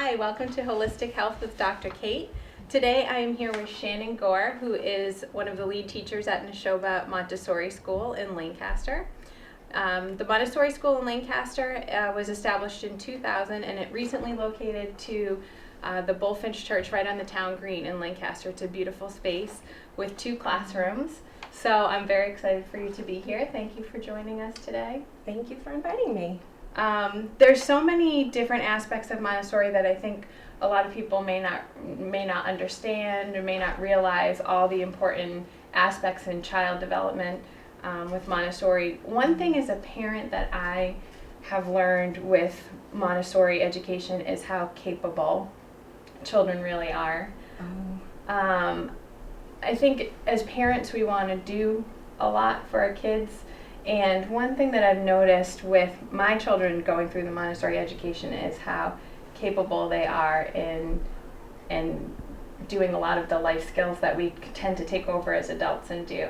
Hi, welcome to Holistic Health with Dr. Kate. Today I am here with Shannon Gore, who is one of the lead teachers at Neshoba Montessori School in Lancaster. The Montessori School in Lancaster was established in 2000, and it recently located to the Bullfinch Church right on the town green in Lancaster. It's a beautiful space with 2 classrooms. So I'm very excited for you to be here. Thank you for joining us today. Thank you for inviting me. There's so many different aspects of Montessori that I think a lot of people may not understand or may not realize all the important aspects in child development with Montessori. One thing as a parent that I have learned with Montessori education is how capable children really are. I think as parents we want to do a lot for our kids. And one thing that I've noticed with my children going through the Montessori education is how capable they are in doing a lot of the life skills that we tend to take over as adults and do.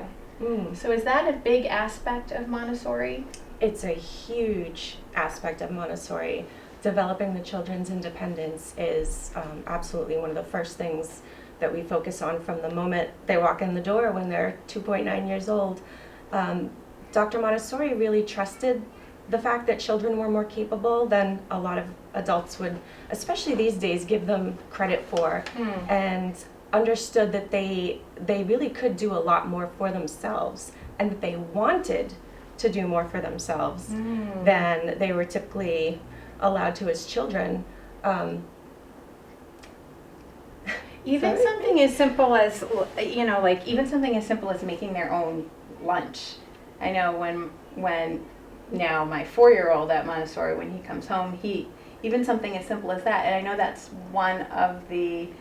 So is that a big aspect of Montessori? It's a huge aspect of Montessori. Developing the children's independence is absolutely one of the first things that we focus on from the moment they walk in the door when they're 2.9 years old. Dr. Montessori really trusted the fact that children were more capable than a lot of adults would, especially these days, give them credit for, and understood that they really could do a lot more for themselves, and that they wanted to do more for themselves than they were typically allowed to as children. Even something as simple as, even something as simple as making their own lunch. I know when now my 4-year-old at Montessori, when he comes home, even something as simple as that, and I know that's one of the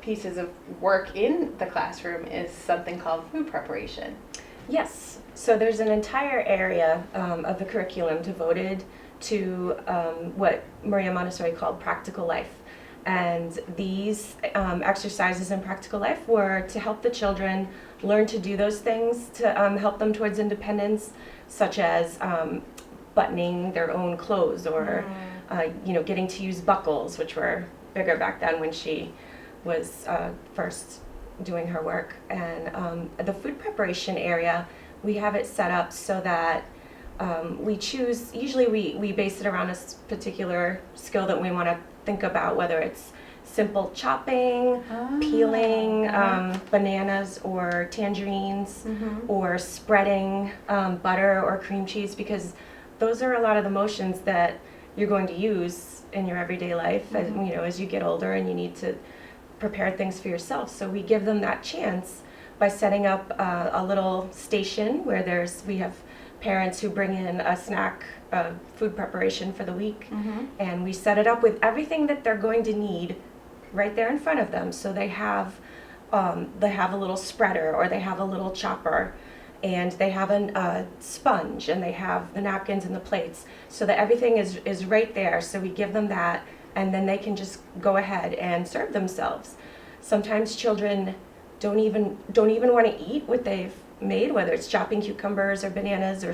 pieces of work in the classroom is something called food preparation. Yes, so there's an entire area of the curriculum devoted to what Maria Montessori called practical life. And these exercises in practical life were to help the children learn to do those things, to help them towards independence, such as buttoning their own clothes, or getting to use buckles, which were bigger back then when she was first doing her work. And the food preparation area, we have it set up so that we choose, usually we base it around a particular skill that we want to think about, whether it's simple chopping, peeling bananas or tangerines, or spreading butter or cream cheese, because those are a lot of the motions that you're going to use in your everyday life as you get older and you need to prepare things for yourself. So we give them that chance by setting up a little station where we have parents who bring in a snack food preparation for the week, and we set it up with everything that they're going to need right there in front of them. So they have a little spreader, or they have a little chopper, and they have a sponge, and they have the napkins and the plates, so that everything is right there. So we give them that, and then they can just go ahead and serve themselves. Sometimes children don't even want to eat what they've made, whether it's chopping cucumbers or bananas or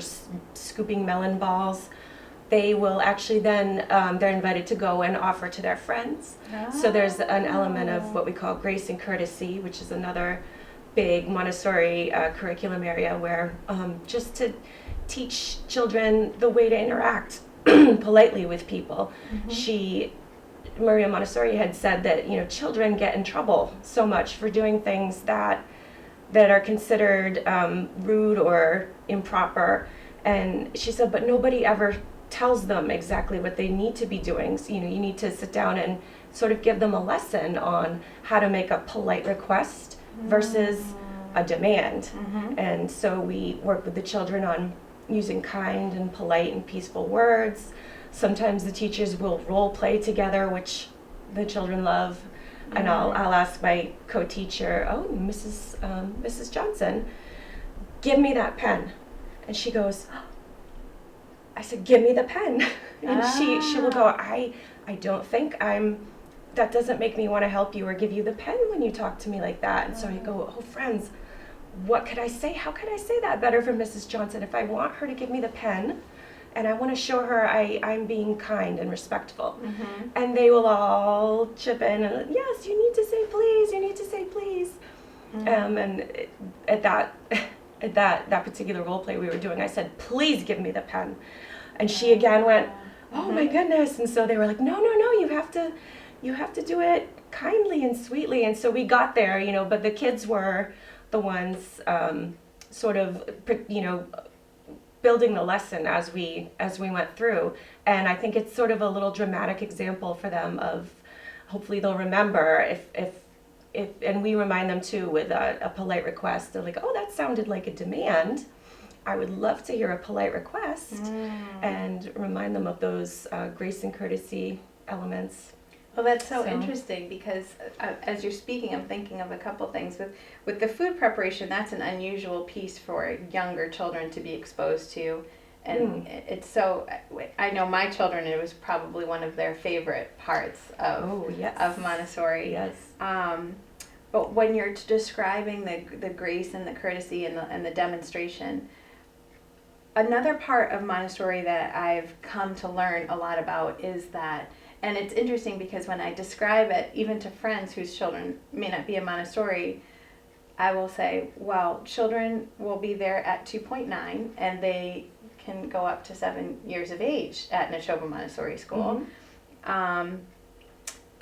scooping melon balls. They will actually then, they're invited to go and offer to their friends. So there's an element of what we call grace and courtesy, which is another big Montessori curriculum area, where just to teach children the way to interact politely with people. Maria Montessori had said that children get in trouble so much for doing things that are considered rude or improper, and she said, but nobody ever tells them exactly what they need to be doing. So you need to sit down and sort of give them a lesson on how to make a polite request versus a demand. And so we work with the children on using kind and polite and peaceful words. Sometimes the teachers will role play together, which the children love. And I'll ask my co-teacher, Mrs. Johnson, give me that pen. And she goes, I said, give me the pen. And she will go, I don't think that doesn't make me want to help you or give you the pen when you talk to me like that. And so I go, oh friends, what could I say? How could I say that better for Mrs. Johnson? If I want her to give me the pen, and I want to show her I'm being kind and respectful. Mm-hmm. And they will all chip in and, yes, you need to say please, you need to say please. Mm-hmm. At that particular role play we were doing, I said, please give me the pen. And she again went, oh my goodness. And so they were like, no, you have to do it kindly and sweetly. And so we got there, you know, but the kids were the ones sort of, you know, building the lesson as we went through. And I think it's sort of a little dramatic example for them of, hopefully they'll remember if and we remind them too with a polite request. They're like, oh, that sounded like a demand. I would love to hear a polite request, and remind them of those grace and courtesy elements. Well, that's so interesting, because as you're speaking, I'm thinking of a couple things. With the food preparation, that's an unusual piece for younger children to be exposed to. And it's so, I know my children, it was probably one of their favorite parts of Montessori. Yes. But when you're describing the grace and the courtesy and the demonstration, another part of Montessori that I've come to learn a lot about is that, and it's interesting because when I describe it, even to friends whose children may not be in Montessori, I will say, well, children will be there at 2.9, and they can go up to 7 years of age at Neshoba Montessori School. Mm-hmm.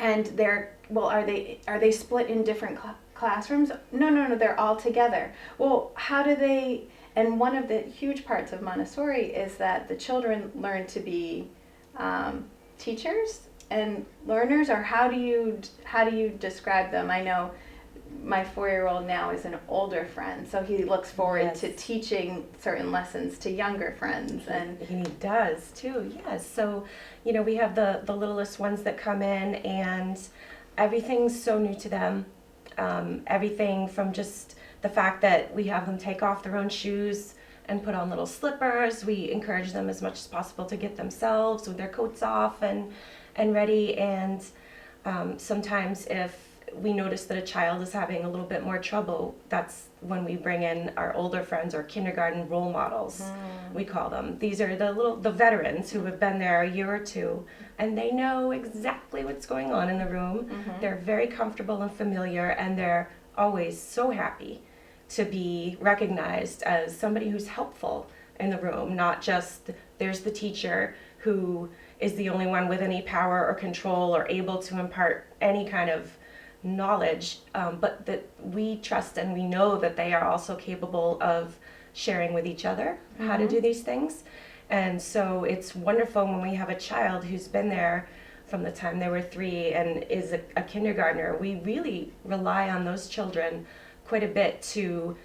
And are they split in different classrooms? No, they're all together. Well, how do they? And one of the huge parts of Montessori is that the children learn to be teachers and learners, or how do you describe them? I know my 4-year-old now is an older friend, so he looks forward to teaching certain lessons to younger friends, and he does too. Yes. So, you know, we have the littlest ones that come in, and everything's so new to them. Everything from just the fact that we have them take off their own shoes and put on little slippers. We encourage them as much as possible to get themselves with their coats off and ready. And sometimes if we notice that a child is having a little bit more trouble, that's when we bring in our older friends, or kindergarten role models, we call them. These are the veterans who have been there a year or two, and they know exactly what's going on in the room. They're very comfortable and familiar, and they're always so happy to be recognized as somebody who's helpful in the room, not just there's the teacher who is the only one with any power or control or able to impart any kind of knowledge, but that we trust and we know that they are also capable of sharing with each other how to do these things. And so it's wonderful when we have a child who's been there from the time they were 3 and is a kindergartner. We really rely on those children quite a bit to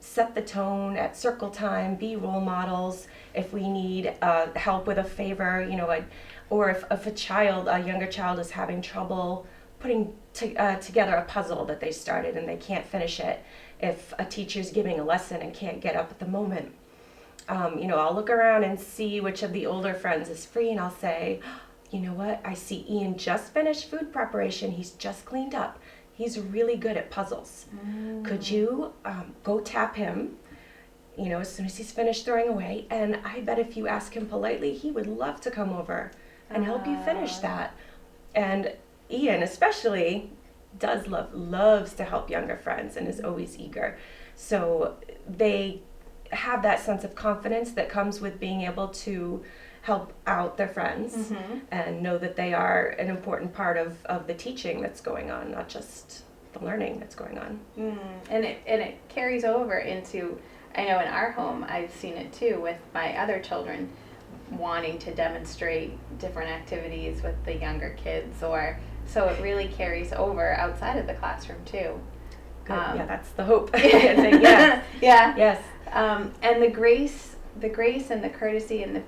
set the tone at circle time, be role models. If we need help with a favor, you know, or if a younger child is having trouble putting together a puzzle that they started and they can't finish it, if a teacher's giving a lesson and can't get up at the moment, you know, I'll look around and see which of the older friends is free, and I'll say, you know what, I see Ian just finished food preparation, he's just cleaned up, he's really good at puzzles. Could you go tap him, you know, as soon as he's finished throwing away, and I bet if you ask him politely, he would love to come over and help you finish that. And Ian especially loves to help younger friends and is always eager. So they have that sense of confidence that comes with being able to help out their friends and know that they are an important part of the teaching that's going on, not just the learning that's going on. And it carries over into, I know in our home I've seen it too with my other children wanting to demonstrate different activities with the younger kids, or so it really carries over outside of the classroom too. Good. Yeah, that's the hope. Yeah. Yes. And the grace and the courtesy and the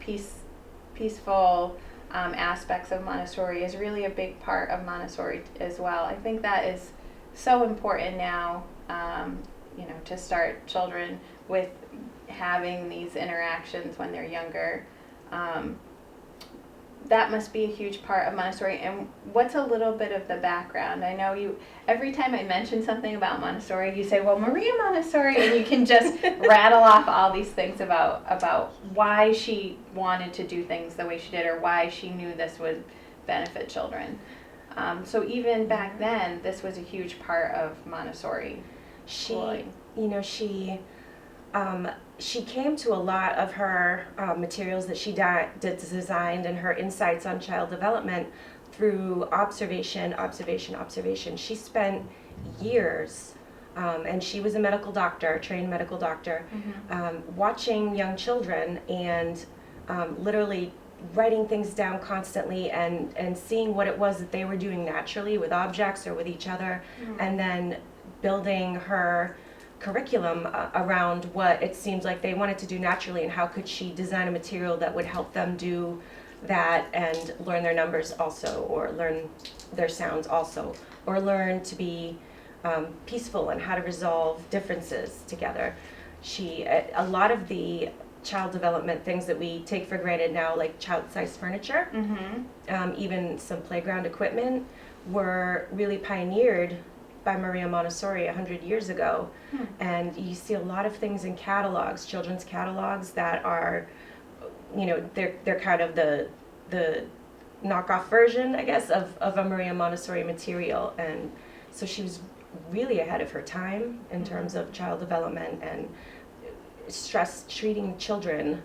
peaceful aspects of Montessori is really a big part of Montessori as well. I think that is so important now, you know, to start children with having these interactions when they're younger. that must be a huge part of Montessori. And what's a little bit of the background? I know you, every time I mention something about Montessori, you say, well, Maria Montessori, and you can just rattle off all these things about why she wanted to do things the way she did, or why she knew this would benefit children. So even back then, this was a huge part of Montessori schooling. She came to a lot of her materials that she designed, and her insights on child development through observation. She spent years, and she was a medical doctor, trained medical doctor, watching young children and literally writing things down constantly and seeing what it was that they were doing naturally with objects or with each other, and then building her curriculum around what it seems like they wanted to do naturally, and how could she design a material that would help them do that and learn their numbers also, or learn their sounds also, or learn to be peaceful and how to resolve differences together. A lot of the child development things that we take for granted now, like child-sized furniture, even some playground equipment, were really pioneered by Maria Montessori 100 years ago. And you see a lot of things in catalogs, children's catalogs, that are, they're kind of the knockoff version, I guess, of a Maria Montessori material. And so she was really ahead of her time in terms of child development and treating children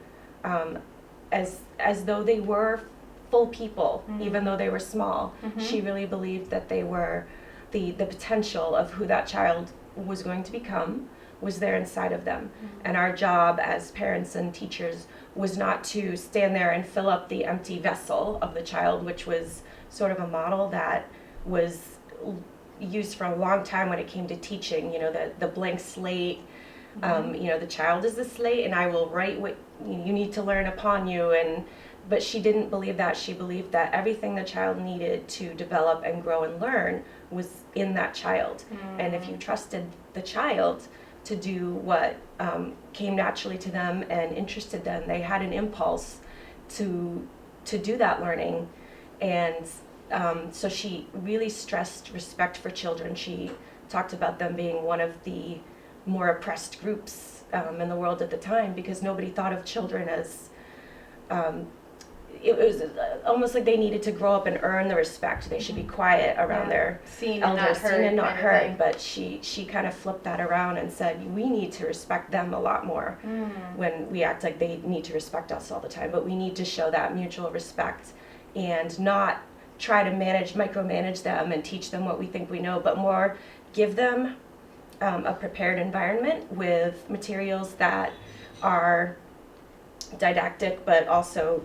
as though they were full people, even though they were small. She really believed that they were the potential of who that child was going to become was there inside of them. And our job as parents and teachers was not to stand there and fill up the empty vessel of the child, which was sort of a model that was used for a long time when it came to teaching, the blank slate. The child is the slate, and I will write what you need to learn upon you. But she didn't believe that. She believed that everything the child needed to develop and grow and learn was in that child. And if you trusted the child to do what came naturally to them and interested them, they had an impulse to do that learning. And so she really stressed respect for children. She talked about them being one of the more oppressed groups in the world at the time, because nobody thought of children as it was almost like they needed to grow up and earn the respect. They should be quiet around their elders, seen and not heard. But she kind of flipped that around and said, we need to respect them a lot more when we act like they need to respect us all the time. But we need to show that mutual respect and not try to micromanage them and teach them what we think we know, but more give them a prepared environment with materials that are didactic, but also,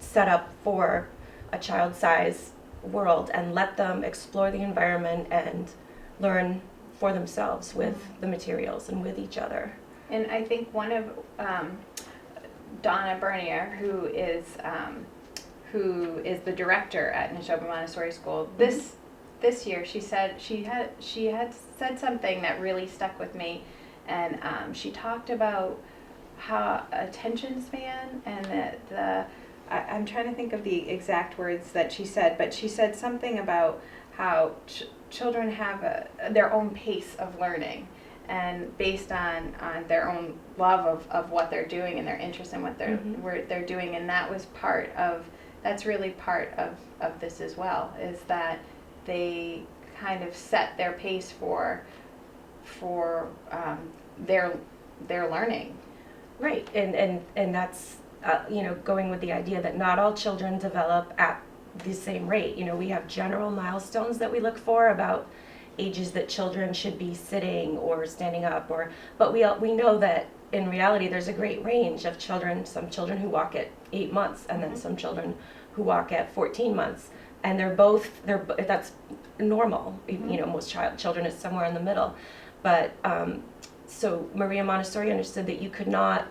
set up for a child-size world, and let them explore the environment and learn for themselves with the materials and with each other. And I think one of Donna Bernier, who is the director at Neshoba Montessori School, this year she said she had said something that really stuck with me, and she talked about how attention span, and that I'm trying to think of the exact words that she said, but she said something about how children have their own pace of learning, and based on their own love of what they're doing and their interest in what they're doing. And that's really part of this as well, is that they kind of set their pace for their learning. Right, and that's going with the idea that not all children develop at the same rate. We have general milestones that we look for about ages that children should be sitting or standing up, but we know that in reality there's a great range of children. Some children who walk at 8 months, and then some children who walk at 14 months, and that's normal. Most children is somewhere in the middle. But so Maria Montessori understood that you could not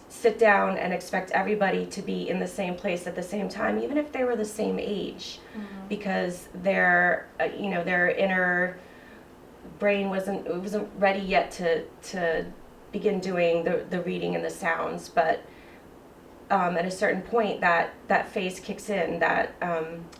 sit down and expect everybody to be in the same place at the same time, even if they were the same age, because their inner brain wasn't ready yet to begin doing the reading and the sounds. But at a certain point that phase kicks in, that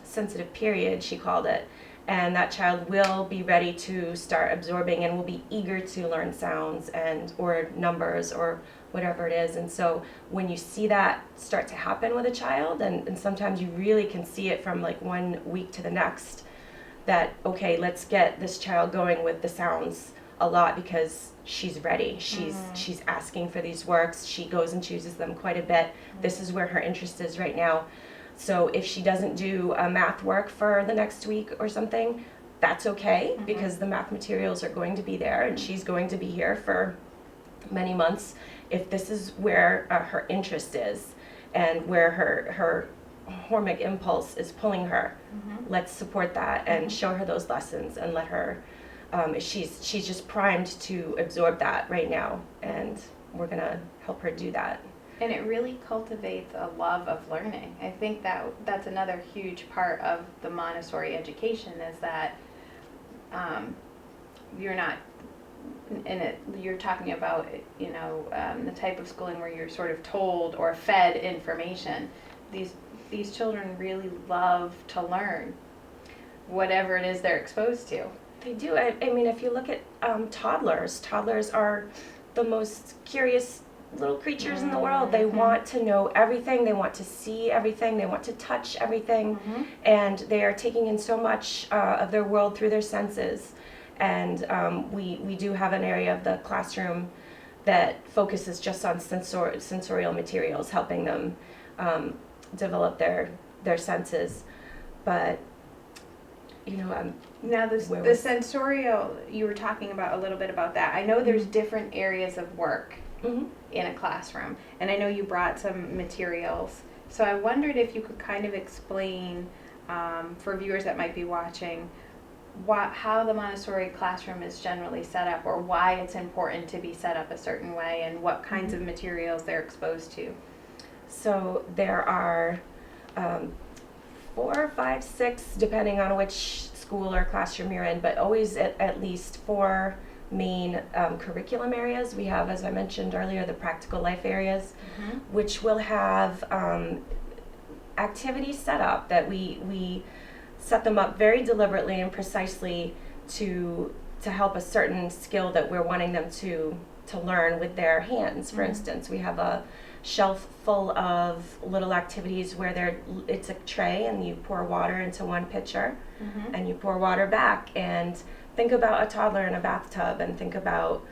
sensitive period, she called it, and that child will be ready to start absorbing and will be eager to learn sounds and or numbers or whatever it is. And so when you see that start to happen with a child, and sometimes you really can see it from like 1 week to the next, that, okay, let's get this child going with the sounds a lot because she's ready. She's asking for these works. She goes and chooses them quite a bit. This is where her interest is right now. So if she doesn't do a math work for the next week or something, that's okay, because the math materials are going to be there and she's going to be here for many months. If this is where her interest is and where her hormic impulse is pulling her, let's support that and show her those lessons and let her, she's just primed to absorb that right now, and we're gonna help her do that. And it really cultivates a love of learning. I think that's another huge part of the Montessori education, is that you're not in it. You're talking about, you know, the type of schooling where you're sort of told or fed information. These children really love to learn whatever it is they're exposed to. They do. I mean, if you look at toddlers are the most curious little creatures in the world. They want to know everything. They want to see everything. They want to touch everything. And they are taking in so much of their world through their senses. And we do have an area of the classroom that focuses just on sensorial materials, helping them develop their senses. But, you know, now the sensorial, you were talking about a little bit about that. I know there's different areas of work in a classroom, and I know you brought some materials. So I wondered if you could kind of explain for viewers that might be watching how the Montessori classroom is generally set up, or why it's important to be set up a certain way, and what kinds of materials they're exposed to. So there are 4, 5, 6, depending on which school or classroom you're in, but always at least 4 main curriculum areas. We have, as I mentioned earlier, the practical life areas, which will have activities set up that we set them up very deliberately and precisely to help a certain skill that we're wanting them to learn with their hands. For instance, we have a shelf full of little activities where it's a tray and you pour water into one pitcher and you pour water back, and think about a toddler in a bathtub, and think about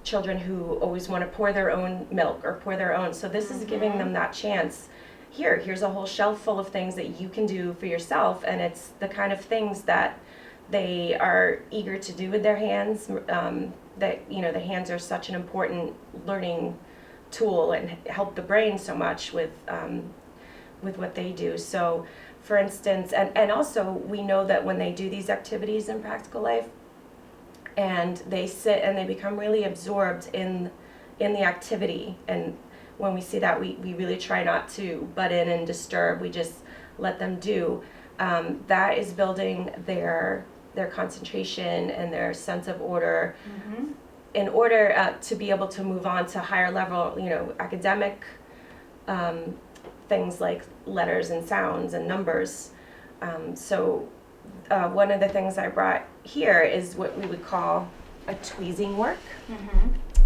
children who always want to pour their own milk or pour their own. So this is giving them that chance. Here's a whole shelf full of things that you can do for yourself, and it's the kind of things that they are eager to do with their hands. That, you know, the hands are such an important learning tool and help the brain so much with what they do. So, for instance, and also we know that when they do these activities in practical life, and they sit and they become really absorbed in the activity, and when we see that, we really try not to butt in and disturb. We just let them do. That is building their concentration and their sense of order in order to be able to move on to higher level, you know, academic things like letters and sounds and numbers. So one of the things I brought here is what we would call a tweezing work.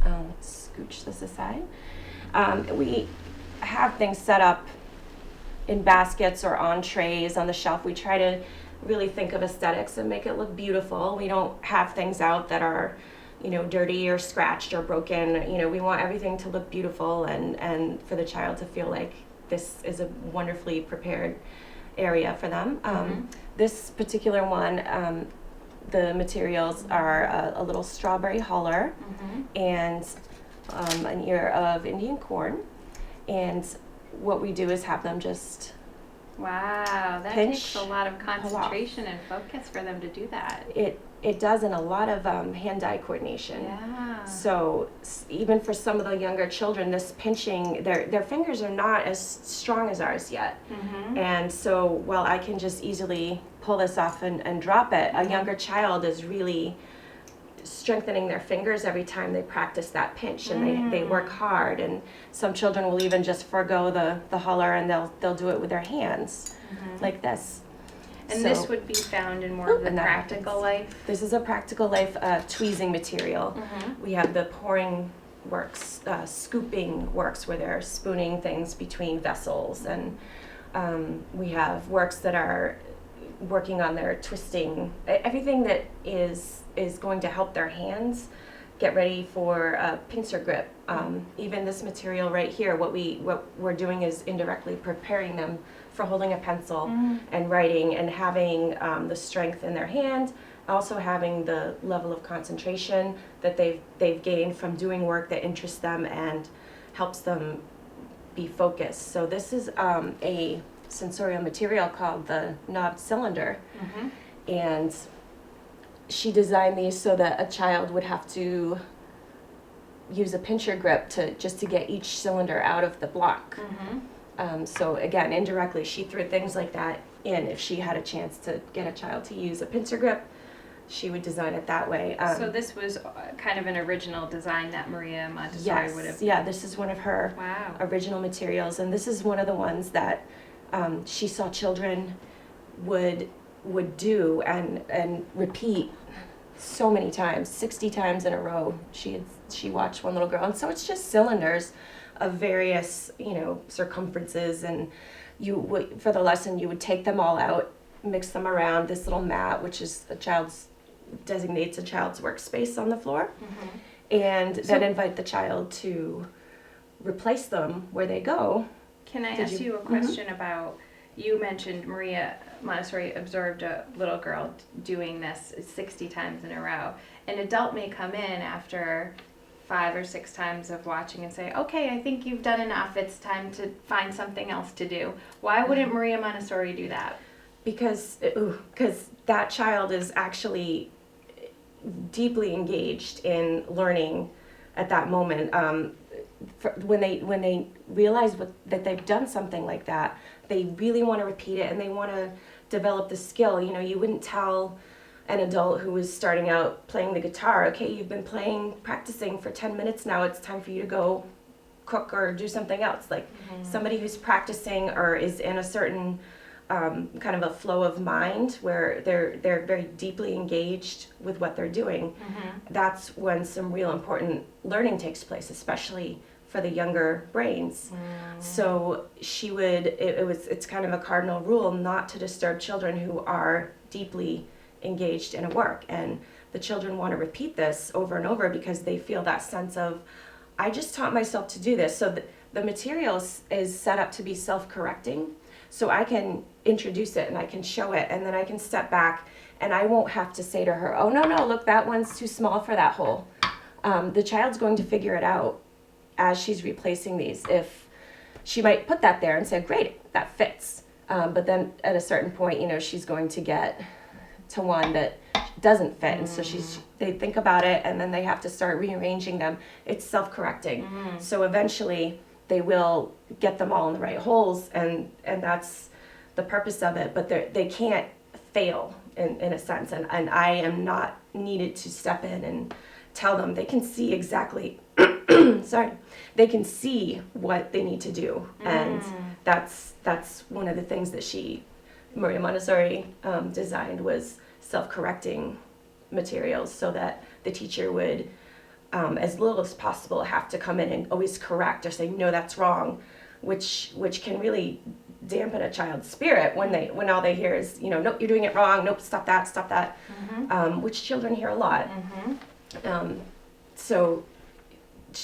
Let's scooch this aside. We have things set up in baskets or on trays on the shelf. We try to really think of aesthetics and make it look beautiful. We don't have things out that are, you know, dirty or scratched or broken. You know, we want everything to look beautiful and for the child to feel like this is a wonderfully prepared area for them. This particular one, the materials are a little strawberry huller and an ear of Indian corn, and what we do is have them just that takes a lot of concentration and focus for them to do that. It does, and a lot of hand-eye coordination. So even for some of the younger children, this pinching, their fingers are not as strong as ours yet. And so while I can just easily pull this off and drop it, a younger child is really strengthening their fingers every time they practice that pinch, and they work hard, and some children will even just forego the holler, and they'll do it with their hands like this. And So- this would be found in more of the and that practical life. This is a practical life tweezing material. We have the pouring works, scooping works where they're spooning things between vessels, and we have works that are working on their twisting, everything that is going to help their hands get ready for a pincer grip. Even this material right here, what we're doing is indirectly preparing them for holding a pencil and writing, and having the strength in their hand, also having the level of concentration that they've gained from doing work that interests them and helps them be focused. So this is a sensorial material called the knobbed cylinder, and she designed these so that a child would have to use a pincher grip to get each cylinder out of the block. So again, indirectly, she threw things like that in. If she had a chance to get a child to use a pincer grip, she would design it that way. So this was kind of an original design that Maria Montessori would have. Yeah, this is one of her Wow. original materials, and this is one of the ones that she saw children would do and repeat so many times, 60 times in a row. She watched one little girl, and so it's just cylinders of various circumferences, and for the lesson you would take them all out, mix them around this little mat, which is designates a child's workspace on the floor, and then invite the child to replace them where they go. Can I ask you a question about, you mentioned Maria Montessori observed a little girl doing this 60 times in a row. An adult may come in after 5 or 6 times of watching and say, okay, I think you've done enough, it's time to find something else to do. Why wouldn't Maria Montessori do that? Because that child is actually deeply engaged in learning at that moment. When they realize that they've done something like that, they really want to repeat it, and they want to develop the skill. You wouldn't tell an adult who was starting out playing the guitar, okay, you've been practicing for 10 minutes now, it's time for you to go cook or do something else. Like somebody who's practicing or is in a certain kind of a flow of mind where they're very deeply engaged with what they're doing, that's when some real important learning takes place, especially for the younger brains. So it's kind of a cardinal rule not to disturb children who are deeply engaged in a work, and the children want to repeat this over and over because they feel that sense of, I just taught myself to do this. So the materials is set up to be self-correcting, so I can introduce it and I can show it, and then I can step back, and I won't have to say to her, oh no, look, that one's too small for that hole. The child's going to figure it out as she's replacing these. If she might put that there and say, great, that fits, but then at a certain point, she's going to get to one that doesn't fit, and so they think about it, and then they have to start rearranging them. It's self-correcting. So eventually they will get them all in the right holes, and that's the purpose of it, but they can't fail in a sense, and I am not needed to step in and tell them. They can see exactly they can see what they need to do, and that's one of the things that Maria Montessori designed, was self-correcting materials, so that the teacher would, as little as possible, have to come in and always correct or say, no, that's wrong, which can really dampen a child's spirit when all they hear is, nope, you're doing it wrong, nope, stop that, which children hear a lot. So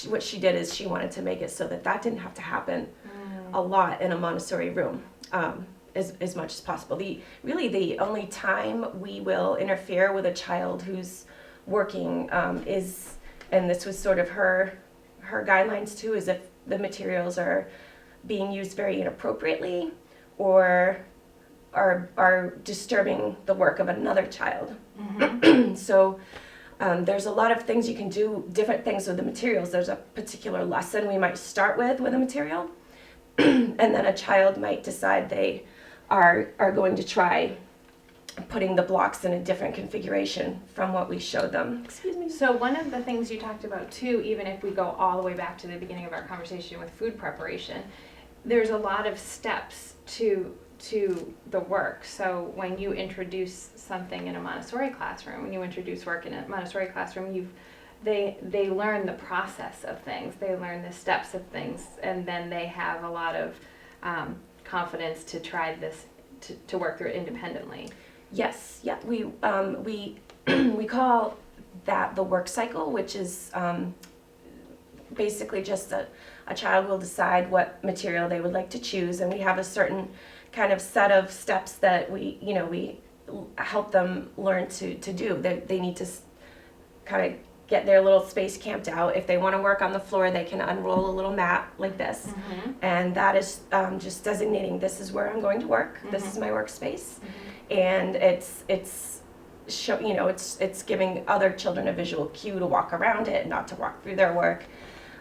what she did is she wanted to make it so that didn't have to happen a lot in a Montessori room. As much as possible. The only time we will interfere with a child who's working is, and this was sort of her guidelines too, is if the materials are being used very inappropriately or are disturbing the work of another child. So there's a lot of things you can do, different things with the materials. There's a particular lesson we might start with a material, and then a child might decide they are going to try putting the blocks in a different configuration from what we showed them. Excuse me. So one of the things you talked about too, even if we go all the way back to the beginning of our conversation with food preparation, there's a lot of steps to the work. So when you introduce something in a Montessori classroom, when you introduce work in a Montessori classroom, they learn the process of things, they learn the steps of things, and then they have a lot of confidence to try this, to work through it independently. Yes, yeah, we we call that the work cycle, which is basically just a child will decide what material they would like to choose, and we have a certain kind of set of steps that we help them learn to do. They need to kind of get their little space camped out. If they want to work on the floor, they can unroll a little mat like this, and that is just designating, this is where I'm going to work, this is my workspace, and it's giving other children a visual cue to walk around it, not to walk through their work.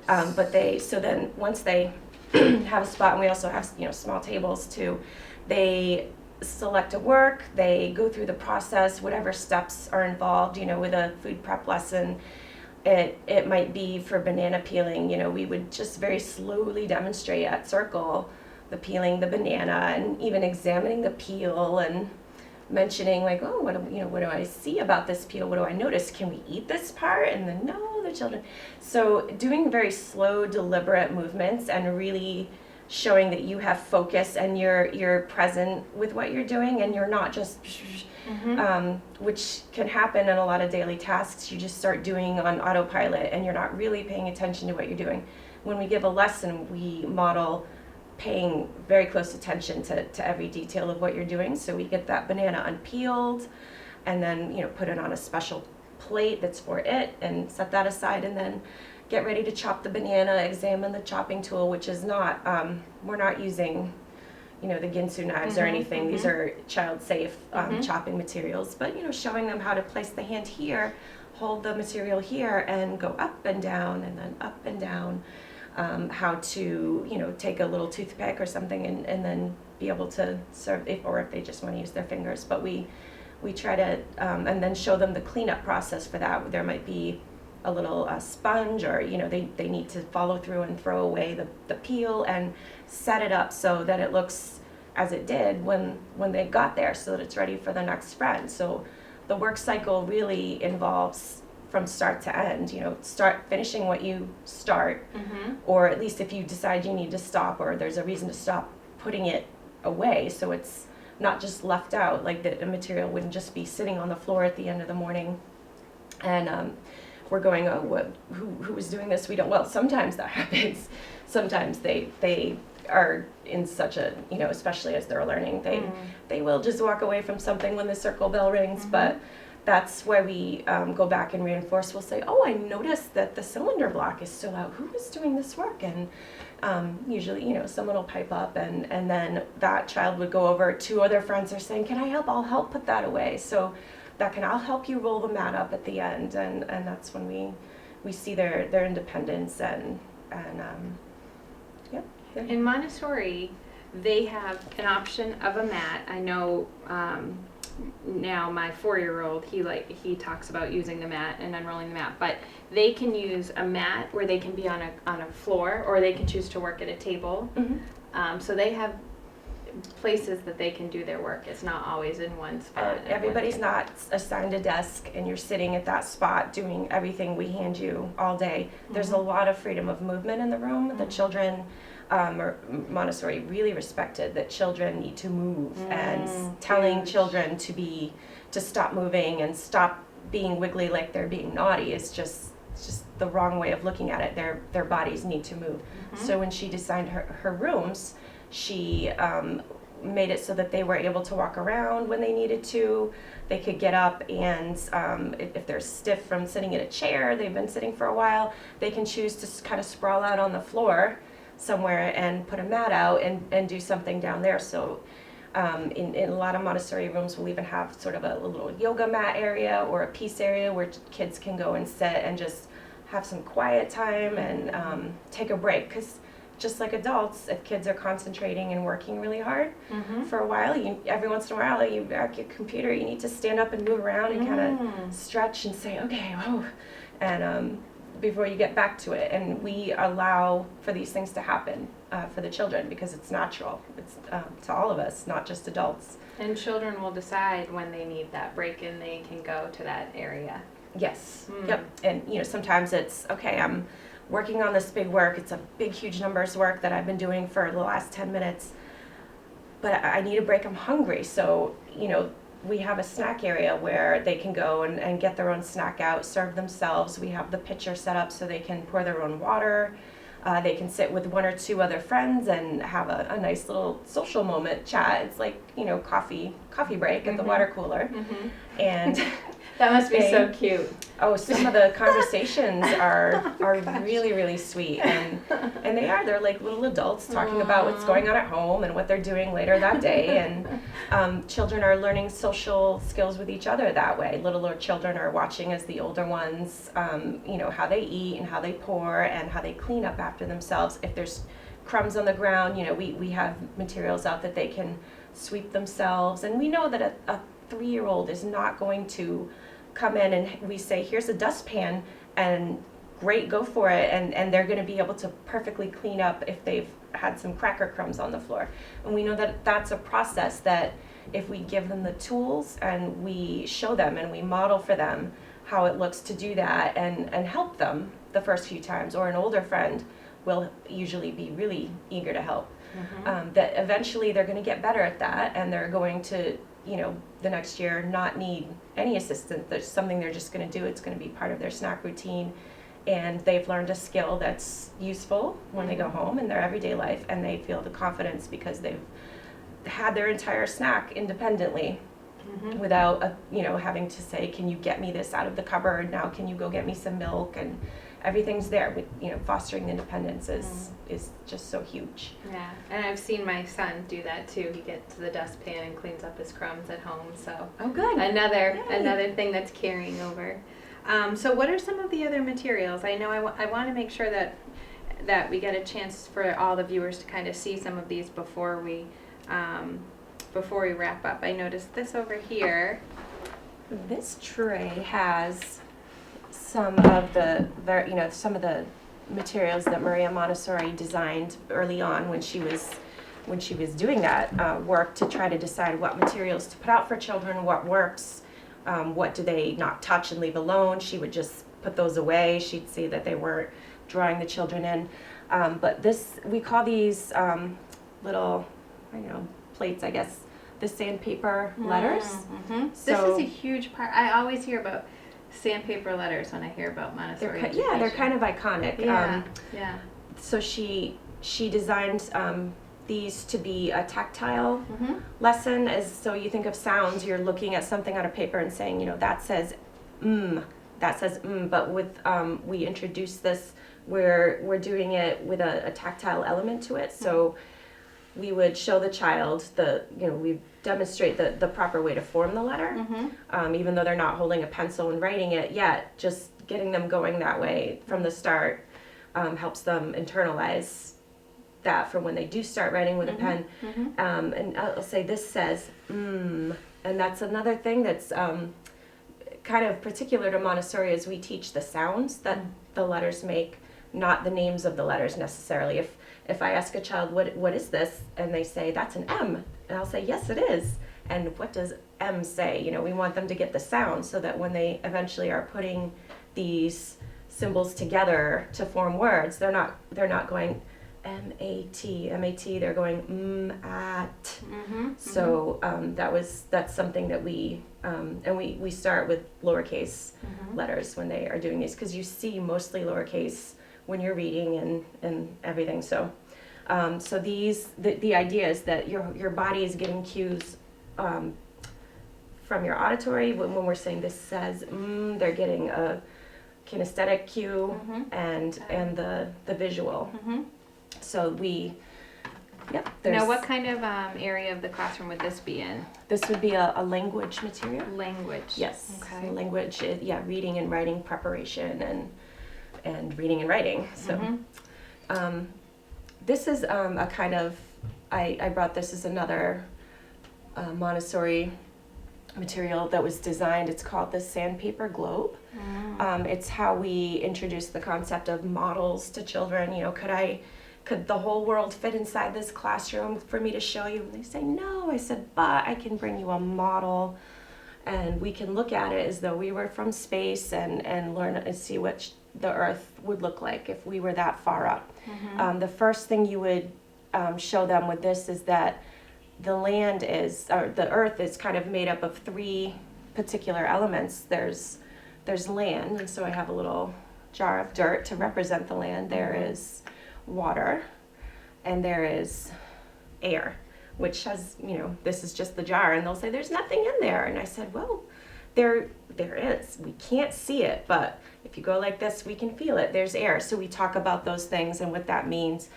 So then once they have a spot, and we also have small tables too, they select a work, they go through the process, whatever steps are involved, with a food prep lesson. It might be for banana peeling, we would just very slowly demonstrate at circle the peeling the banana, and even examining the peel and mentioning like, oh, what do I see about this peel? What do I notice? Can we eat this part? And then no, the children. So doing very slow, deliberate movements and really showing that you have focus and you're present with what you're doing, and you're not just which can happen in a lot of daily tasks. You just start doing on autopilot and you're not really paying attention to what you're doing. When we give a lesson, we model paying very close attention to every detail of what you're doing. So we get that banana unpeeled and then put it on a special plate that's for it and set that aside, and then get ready to chop the banana, examine the chopping tool, which is not, we're not using, the Ginsu knives or anything. These are child-safe chopping materials, but, showing them how to place the hand here, hold the material here, and go up and down, and then up and down. How to, take a little toothpick or something and then be able to serve, if they just want to use their fingers. But we try to, and then show them the cleanup process for that. There might be a little sponge, or they need to follow through and throw away the peel and set it up so that it looks as it did when they got there, so that it's ready for the next friend. So the work cycle really involves from start to end, start finishing what you start, or at least if you decide you need to stop or there's a reason to stop, putting it away so it's not just left out, like the material wouldn't just be sitting on the floor at the end of the morning. And we're going, oh, who is doing this? We don't. Well, sometimes that happens. Sometimes they are in such a, especially as they're learning, they will just walk away from something when the circle bell rings. But that's where we go back and reinforce. We'll say, oh, I noticed that the cylinder block is still out. Who is doing this work? And usually, someone will pipe up, and then that child would go over. Two other friends are saying, can I help? I'll help put that away. So I'll help you roll the mat up at the end. And that's when we see their independence and yeah. In Montessori, they have an option of a mat. I know now my 4-year-old, he talks about using the mat and unrolling the mat, but they can use a mat where they can be on a floor, or they can choose to work at a table. So they have places that they can do their work. It's not always in one spot. Everybody's not assigned a desk and you're sitting at that spot doing everything we hand you all day. There's a lot of freedom of movement in the room. The children, Montessori really respected that children need to move, and telling children to stop moving and stop being wiggly like they're being naughty is just the wrong way of looking at it. Their bodies need to move. So when she designed her rooms, she made it so that they were able to walk around when they needed to. They could get up, and if they're stiff from sitting in a chair, they've been sitting for a while, they can choose to kind of sprawl out on the floor somewhere and put a mat out and do something down there. So in a lot of Montessori rooms, we'll even have sort of a little yoga mat area or a peace area where kids can go and sit and just have some quiet time and take a break, because just like adults, if kids are concentrating and working really hard for a while, every once in a while, you at your computer, you need to stand up and move around and kind of stretch and say, okay, whoa, and before you get back to it. And we allow for these things to happen for the children because it's natural. It's to all of us, not just adults. And children will decide when they need that break and they can go to that area. Yes. Yep. And sometimes it's okay, I'm working on this big work. It's a big, huge numbers work that I've been doing for the last 10 minutes. But I need a break. I'm hungry. So, we have a snack area where they can go and get their own snack out, serve themselves. We have the pitcher set up so they can pour their own water. They can sit with one or two other friends and have a nice little social moment chat. It's like, coffee break at the water cooler. And that must be so cute. Oh, some of the conversations are really, really sweet, and they're like little adults talking about what's going on at home and what they're doing later that day, and children are learning social skills with each other that way. Littler children are watching as the older ones, how they eat and how they pour and how they clean up after themselves. If there's crumbs on the ground, we have materials out that they can sweep themselves, and we know that a 3-year-old is not going to come in and we say, here's a dustpan, and great, go for it, and they're going to be able to perfectly clean up if they've had some cracker crumbs on the floor. And we know that that's a process that if we give them the tools and we show them and we model for them how it looks to do that and help them the first few times, or an older friend will usually be really eager to help, that eventually they're going to get better at that, and they're going to the next year not need any assistance. There's something they're just going to do. It's going to be part of their snack routine, and they've learned a skill that's useful when they go home in their everyday life, and they feel the confidence because they've had their entire snack independently without having to say, can you get me this out of the cupboard now, can you go get me some milk, and everything's there. Fostering independence is just so huge. Yeah, and I've seen my son do that too. He gets to the dustpan and cleans up his crumbs at home. So good. Another thing that's carrying over. So what are some of the other materials? I know I want to make sure that we get a chance for all the viewers to kind of see some of these before we wrap up. I noticed this over here. This tray has some of the materials that Maria Montessori designed early on when she was doing that work to try to decide what materials to put out for children, what works, what do they not touch and leave alone. She would just put those away. She'd see that they weren't drawing the children in. But we call these little, plates, I guess, the sandpaper letters. So, this is a huge part. I always hear about sandpaper letters when I hear about Montessori education. Yeah, they're kind of iconic. Yeah. So she designed these to be a tactile lesson. So you think of sounds, you're looking at something on a paper and saying, that says that says but with we introduce this, we're doing it with a tactile element to it. So we would show the child we demonstrate the proper way to form the letter, even though they're not holding a pencil and writing it yet. Just getting them going that way from the start helps them internalize that for when they do start writing with a pen. And I'll say this says and that's another thing that's kind of particular to Montessori, is we teach the sounds that the letters make, not the names of the letters necessarily. If I ask a child, what is this? And they say, that's an M. And I'll say, yes, it is. And what does M say? We want them to get the sound so that when they eventually are putting these symbols together to form words, they're not going M-A-T, M-A-T, they're going at. So that's something that we start with lowercase letters when they are doing these, because you see mostly lowercase when you're reading and everything. So the idea is that your body is getting cues from your auditory. When we're saying this says they're getting a kinesthetic cue and the visual. So now what kind of area of the classroom would this be in? This would be a language material. Language. Yes. Okay. So language, reading and writing preparation and reading and writing. So This is a kind of, I brought this as another Montessori material that was designed. It's called the Sandpaper Globe. It's how we introduce the concept of models to children. You know, could the whole world fit inside this classroom for me to show you? And they say, no. I said, but I can bring you a model, and we can look at it as though we were from space and learn and see what the Earth would look like if we were that far up. The first thing you would show them with this is that the Earth is kind of made up of three particular elements. There's land, and so I have a little jar of dirt to represent the land. There is water, and there is air, which has, this is just the jar, and they'll say there's nothing in there. And I said, well, there is. We can't see it, but if you go like this, we can feel it. There's air. So we talk about those things and what that means.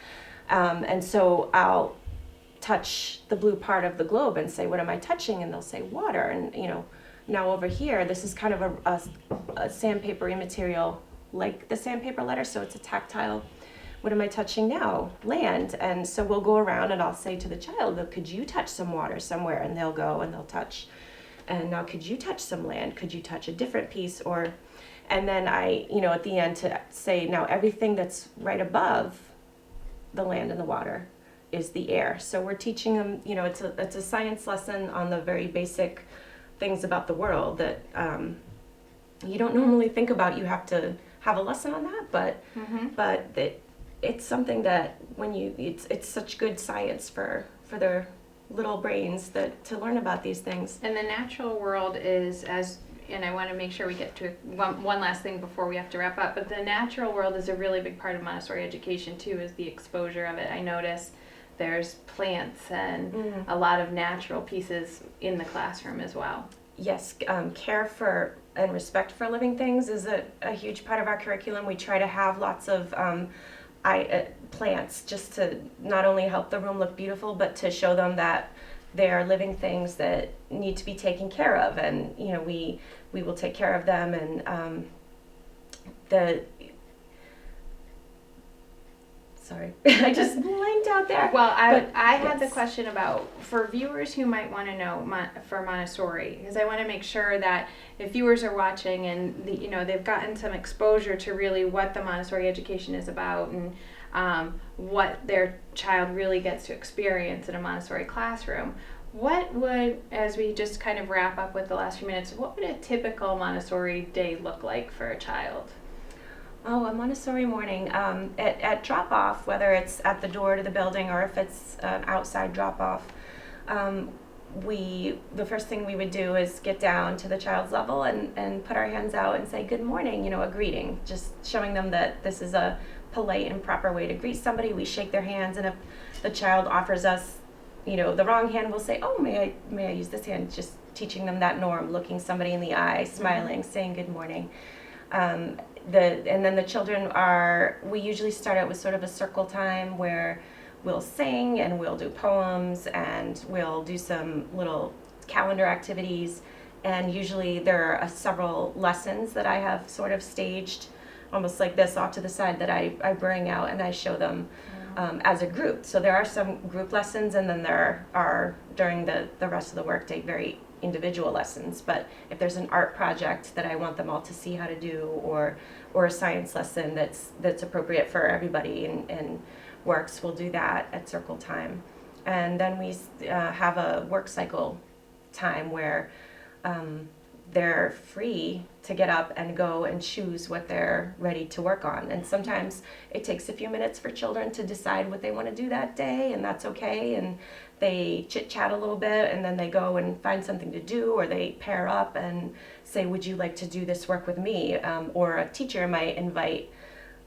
And so I'll touch the blue part of the globe and say, what am I touching? And they'll say water. And now over here, this is kind of a sandpapery material, like the sandpaper letter, so it's a tactile. What am I touching now? Land. And so we'll go around and I'll say to the child, look, could you touch some water somewhere? And they'll go and they'll touch. And now could you touch some land? Could you touch a different piece? And then I, at the end to say, now everything that's right above the land and the water is the air. So we're teaching them, it's a science lesson on the very basic things about the world that you don't normally think about. You have to have a lesson on that, but it's something that it's such good science for their little brains to learn about these things. And the natural world is, and I want to make sure we get to one last thing before we have to wrap up, but the natural world is a really big part of Montessori education too, is the exposure of it. I notice there's plants and a lot of natural pieces in the classroom as well. Yes, care for and respect for living things is a huge part of our curriculum. We try to have lots of plants just to not only help the room look beautiful, but to show them that they are living things that need to be taken care of, and we will take care of them. And sorry, I just blanked out there. Well, I had the question about, for viewers who might want to know for Montessori, because I want to make sure that if viewers are watching and they've gotten some exposure to really what the Montessori education is about and what their child really gets to experience in a Montessori classroom. What would, as we just kind of wrap up with the last few minutes, what would a typical Montessori day look like for a child? Oh, a Montessori morning. At drop-off, whether it's at the door to the building or if it's an outside drop-off, the first thing we would do is get down to the child's level and put our hands out and say good morning, a greeting, just showing them that this is a polite and proper way to greet somebody. We shake their hands, and if the child offers us, the wrong hand, we'll say, oh, may I use this hand? Just teaching them that norm, looking somebody in the eye, smiling, saying good morning. And then the children we usually start out with sort of a circle time where we'll sing and we'll do poems and we'll do some little calendar activities. And usually there are several lessons that I have sort of staged almost like this off to the side that I bring out and I show them as a group. So there are some group lessons, and then there are during the rest of the workday very individual lessons. But if there's an art project that I want them all to see how to do, or a science lesson that's appropriate for everybody and works, we'll do that at circle time. And then we have a work cycle time where they're free to get up and go and choose what they're ready to work on. And sometimes it takes a few minutes for children to decide what they want to do that day, and that's okay. And they chit-chat a little bit, and then they go and find something to do, or they pair up and say, would you like to do this work with me? Or a teacher might invite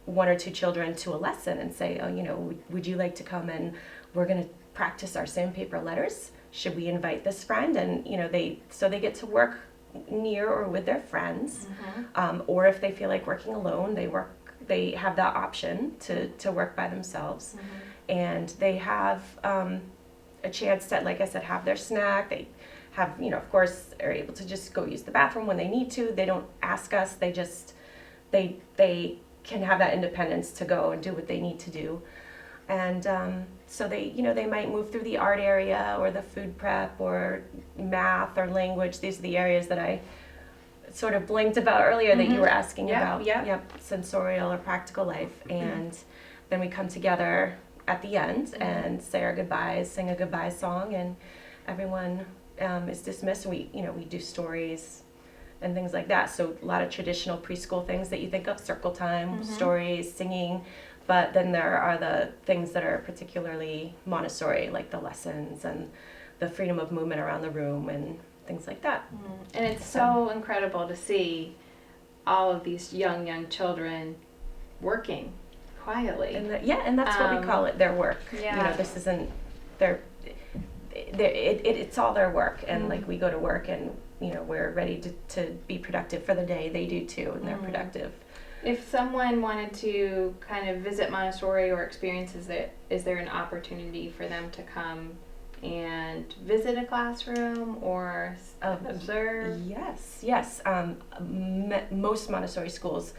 one or two children to a lesson and say, oh, would you like to come and we're going to practice our sandpaper letters? Should we invite this friend? And they get to work near or with their friends, or if they feel like working alone, they have that option to work by themselves, and they have a chance to, like I said, have their snack. They have, of course, are able to just go use the bathroom when they need to. They don't ask us. They can have that independence to go and do what they need to do. And so they might move through the art area or the food prep or math or language. These are the areas that I sort of blinked about earlier that you were asking about. Yep, sensorial or practical life. And then we come together at the end and say our goodbyes, sing a goodbye song, and everyone is dismissed. We do stories and things like that. So a lot of traditional preschool things that you think of: circle time, stories, singing. But then there are the things that are particularly Montessori, like the lessons and the freedom of movement around the room and things like that. And it's so incredible to see all of these young children working quietly. And that's what we call it, their work. Yeah. This isn't their, it's all their work. And like we go to work and, we're ready to be productive for the day. They do too, and they're productive. If someone wanted to kind of visit Montessori or experiences it, is there an opportunity for them to come and visit a classroom or observe? Yes. Most Montessori schools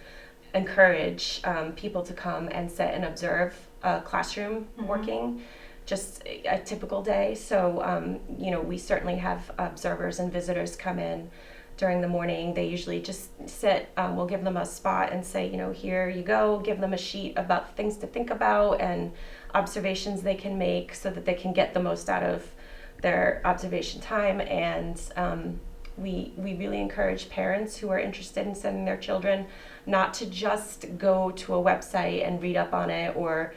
encourage people to come and sit and observe a classroom working, just a typical day. So, we certainly have observers and visitors come in during the morning. They usually just sit. We'll give them a spot and say, here you go. Give them a sheet about things to think about and observations they can make so that they can get the most out of their observation time. And we really encourage parents who are interested in sending their children not to just go to a website and read up on it or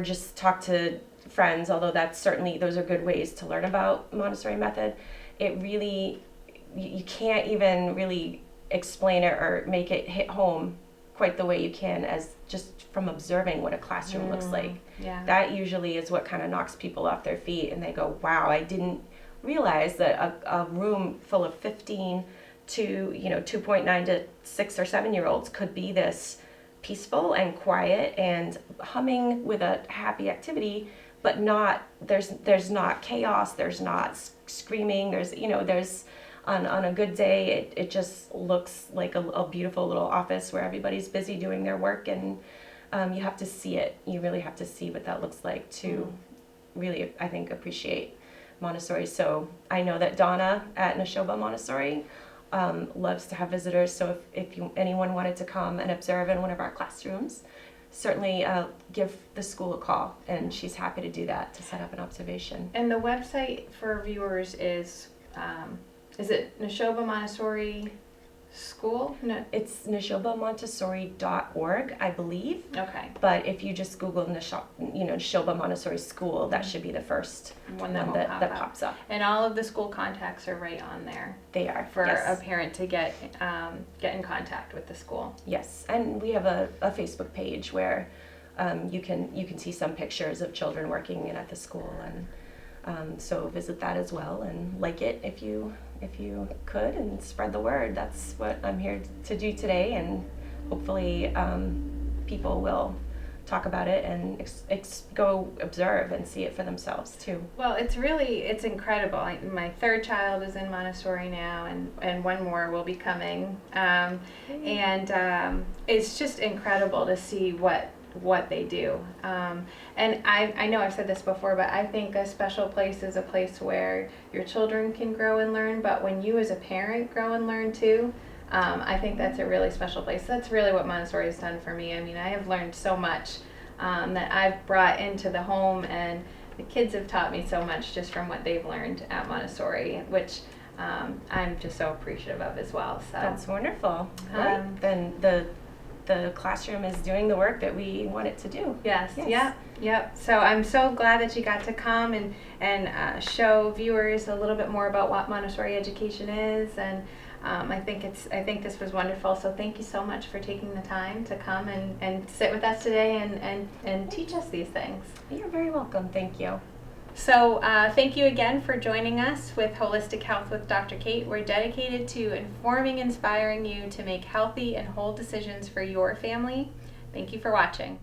just talk to friends, although those are good ways to learn about Montessori method. It really, you can't even really explain it or make it hit home quite the way you can as just from observing what a classroom looks like. Yeah. That usually is what kind of knocks people off their feet, and they go, wow, I didn't realize that a room full of 15 to 2.9 to 6 or 7 year olds could be this peaceful and quiet and humming with a happy activity, but there's not chaos, there's not screaming, there's on a good day it just looks like a beautiful little office where everybody's busy doing their work, and you have to see it. You really have to see what that looks like to really, I think, appreciate Montessori. So I know that Donna at Neshoba Montessori loves to have visitors. So if anyone wanted to come and observe in one of our classrooms, certainly give the school a call, and she's happy to do that, to set up an observation. And the website for viewers is it Neshoba Montessori School? No. It's neshobamontessori.org, I believe. Okay. But if you just Google Neshoba Montessori School, that should be the first one that pops up. And all of the school contacts are right on there. They are, for yes. a parent to get in contact with the school. Yes, and we have a Facebook page where you can see some pictures of children working at the school, and so visit that as well and like it if you could, and spread the word. That's what I'm here to do today, and hopefully people will talk about it and go observe and see it for themselves too. Well, it's incredible. My third child is in Montessori now, and one more will be coming, and it's just incredible to see what they do. And I know I've said this before, but I think a special place is a place where your children can grow and learn, but when you as a parent grow and learn too, I think that's a really special place. That's really what Montessori has done for me. I mean, I have learned so much that I've brought into the home, and the kids have taught me so much just from what they've learned at Montessori, which I'm just so appreciative of as well. So that's wonderful. Right? Then the classroom is doing the work that we want it to do. Yes. Yep. So I'm so glad that you got to come and show viewers a little bit more about what Montessori education is, and I think this was wonderful. So thank you so much for taking the time to come and sit with us today and teach us these things. You're very welcome. Thank you. So thank you again for joining us with Holistic Health with Dr. Kate. We're dedicated to informing, inspiring you to make healthy and whole decisions for your family. Thank you for watching.